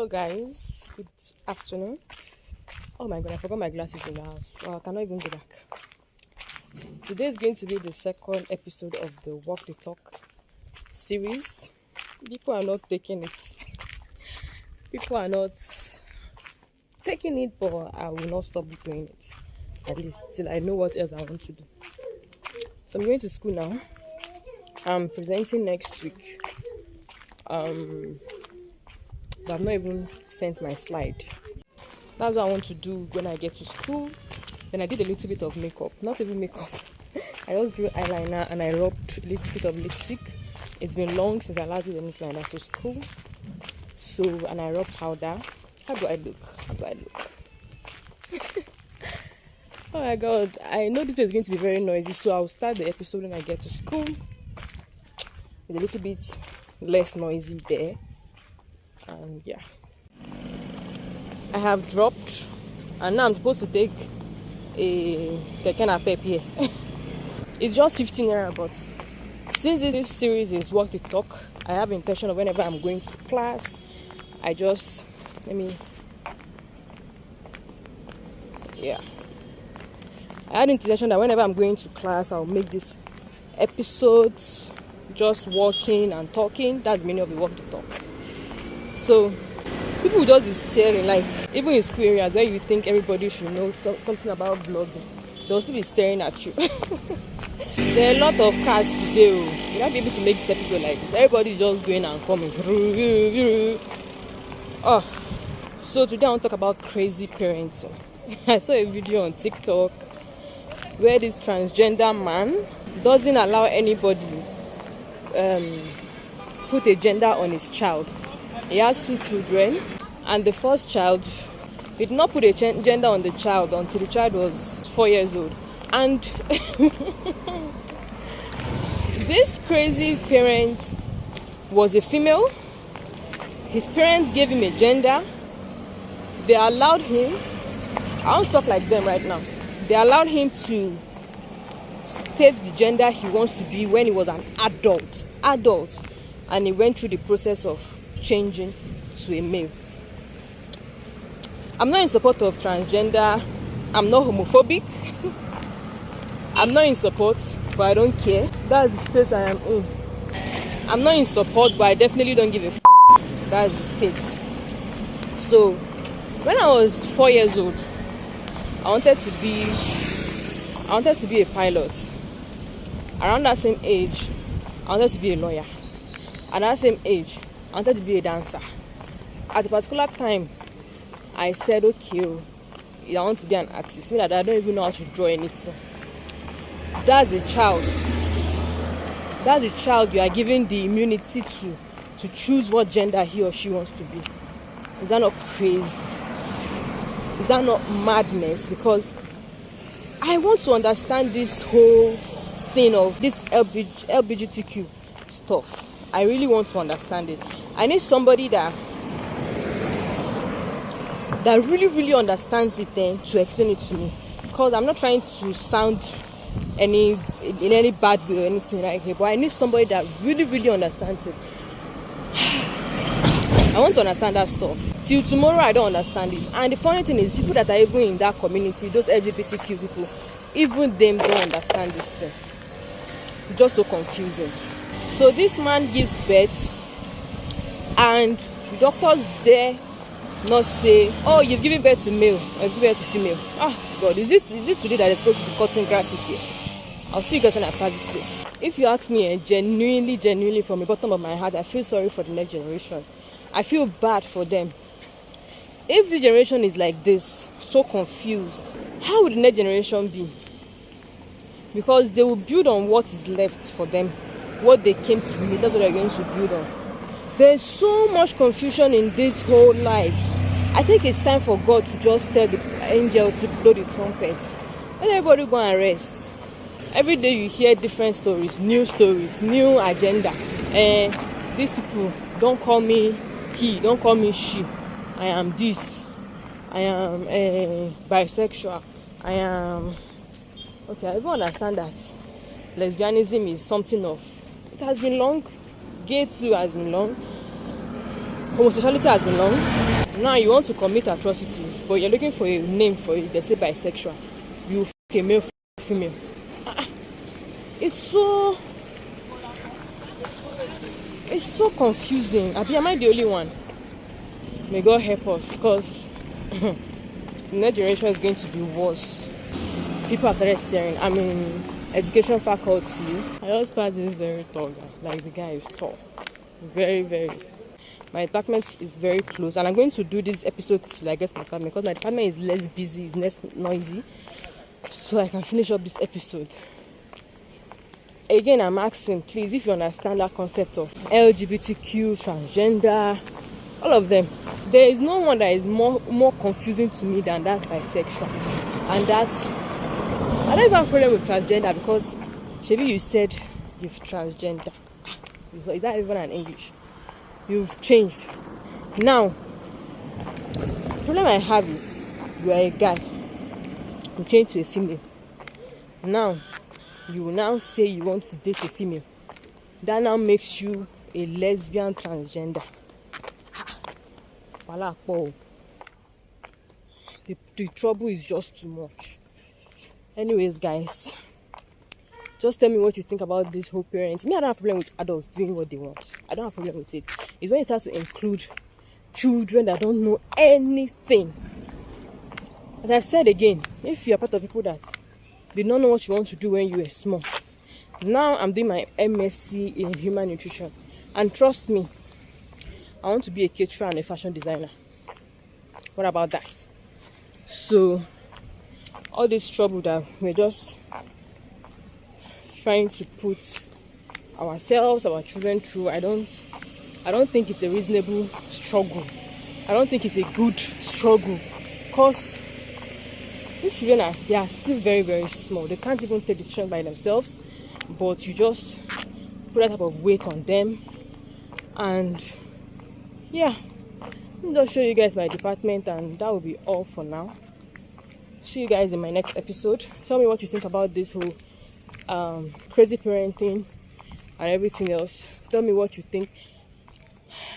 Hello guys, good afternoon. Oh my god, I forgot my glasses in the house. Well, I cannot even go back. Today is going to be the second episode of the Walk the Talk series. People are not taking it. People are not taking it, but I will not stop doing it. At least till I know what else I want to do. So I'm going to school now. I'm presenting next week. But I've not even sent my slide. That's what I want to do when I get to school. Then I did a little bit of makeup. Not even makeup. I just drew eyeliner and I rubbed a little bit of lipstick. It's been long since I last did anything like that to school. So, and I rubbed powder. How do I look? Oh my god. I know this is going to be very noisy. So I'll start the episode when I get to school. It's a little bit less noisy there. And yeah, I have dropped and now I'm supposed to take a keke napep here. It's just 15 naira, but since this series is Walk the Talk, I have intention of whenever I'm going to class, I had intention that whenever I'm going to class, I'll make these episodes just walking and talking. That's the meaning of the Walk the Talk. So people will just be staring, like even in school areas where you think everybody should know something about vlogging, they'll still be staring at you. There are a lot of cars today. You're not be able to make this episode like this. Everybody just going and coming. Oh, so today I want to talk about crazy parenting. I saw a video on TikTok where this transgender man doesn't allow anybody put a gender on his child. He has 2 children, and the first child, he did not put a gender on the child until the child was 4 years old. And this crazy parent was a female. His parents gave him a gender. They allowed him, I won't talk like them right now. They allowed him to state the gender he wants to be when he was an adult. And he went through the process of changing to a male. I'm not in support of transgender. I'm not homophobic. I'm not in support, but I don't care. That's the space I am in. I'm not in support, but I definitely don't give a f***. That's the state. So, when I was 4 years old, I wanted to be a pilot. Around that same age, I wanted to be a lawyer. At that same age, I wanted to be a dancer. At a particular time, I said, okay, I want to be an artist. Meaning that I don't even know how to draw anything. That's a child you are giving the immunity to choose what gender he or she wants to be. Is that not crazy? Is that not madness? Because I want to understand this whole thing of this LGBTQ stuff. I really want to understand it. I need somebody that really understands it to explain it to me. Because I'm not trying to sound in any bad way or anything like that. But I need somebody that really understands it. I want to understand that stuff. Till tomorrow, I don't understand it. And the funny thing is, people that are even in that community, those LGBTQ people, even them don't understand this thing. It's just so confusing. So this man gives birth, and the doctors there not say, oh, you've given birth to male, or you've given birth to female. Ah, God, is it today that they're supposed to be cutting grasses here? I'll see you guys when I pass this place. If you ask me, genuinely from the bottom of my heart, I feel sorry for the next generation. I feel bad for them. If the generation is like this, so confused, how would the next generation be? Because they will build on what is left for them. What they came to meet, that's what they're going to build on. There's so much confusion in this whole life. I think it's time for God to just tell the angel to blow the trumpet. Let everybody go and rest. Every day you hear different stories, new agenda. These people, don't call me he, don't call me she. I am this. I am bisexual. I am... Okay, I even understand that lesbianism is something of... It has been long. Gay too has been long. Homosexuality has been long. Now you want to commit atrocities, but you're looking for a name for it. They say bisexual. You f a male, female. It's so confusing. Am I the only one? May God help us, because the next generation is going to be worse. People are started staring. I'm in education faculty. I just passed this very tall guy. Like, the guy is tall. Very, very. My department is very close, and I'm going to do this episode till I get my department, because my department is less busy, it's less noisy, so I can finish up this episode. Again, I'm asking, please, if you understand that concept of LGBTQ, transgender, all of them, there is no one that is more confusing to me than that bisexual. And that's, I don't even have a problem with transgender, because Shebi, you said you've transgender. Is that even an English? You've changed. Now, the problem I have is, you are a guy, you change to a female. Now, you will now say you want to date a female. That now makes you a lesbian transgender. The trouble is just too much. Anyways, guys, just tell me what you think about this whole parenting. Me, I don't have a problem with adults doing what they want. I don't have a problem with it. It's when you start to include children that don't know anything. As I've said again, if you're part of people that did not know what you want to do when you were small. Now I'm doing my MSc in human nutrition. And trust me, I want to be a caterer and a fashion designer. What about that? So, all this trouble that we're just trying to put ourselves, our children through, I don't think it's a reasonable struggle. I don't think it's a good struggle. Because these children they are still very, very small. They can't even take decisions by themselves. But you just put that type of weight on them. And yeah, let me just show you guys my department, and that will be all for now. See you guys in my next episode. Tell me what you think about this whole crazy parenting and everything else. Tell me what you think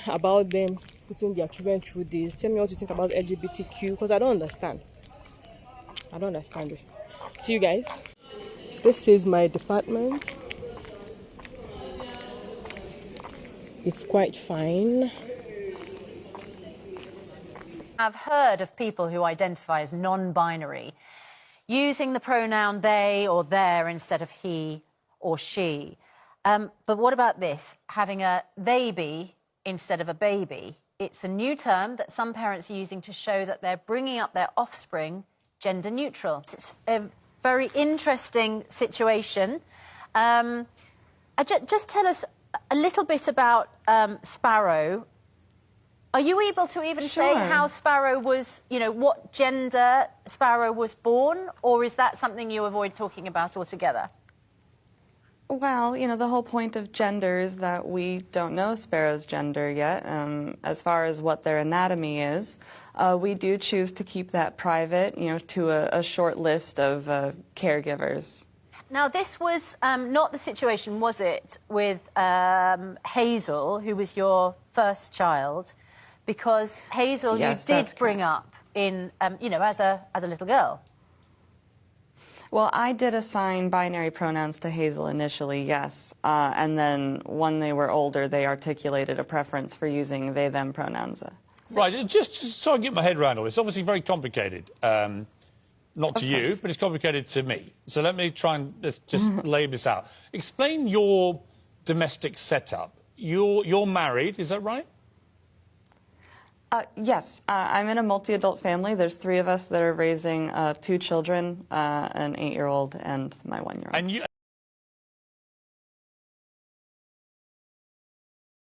about them putting their children through this. Tell me what you think about LGBTQ, because I don't understand. I don't understand it. See you guys. This is my department. It's quite fine. I've heard of people who identify as non-binary using the pronoun they or their instead of he or she. But what about this? Having a they-be instead of a baby. It's a new term that some parents are using to show that they're bringing up their offspring gender neutral. It's a very interesting situation. Just tell us a little bit about Sparrow. Are you able to even say how Sparrow was, what gender Sparrow was born, or is that something you avoid talking about altogether? Well, the whole point of gender is that we don't know Sparrow's gender yet. As far as what their anatomy is, we do choose to keep that private, to a short list of caregivers. Now, this was not the situation, was it, with Hazel, who was your first child? Because Hazel, yes, you did bring up in, as a little girl. Well, I did assign binary pronouns to Hazel initially, yes. And then when they were older, they articulated a preference for using they-them pronouns. Right, just so I get my head around all this, it's obviously very complicated. Not to you, but it's complicated to me. So let me try and just lay this out. Explain your domestic setup. You're married, is that right? Yes, I'm in a multi-adult family. There's 3 of us that are raising 2 children, an 8-year-old and my 1-year-old. And you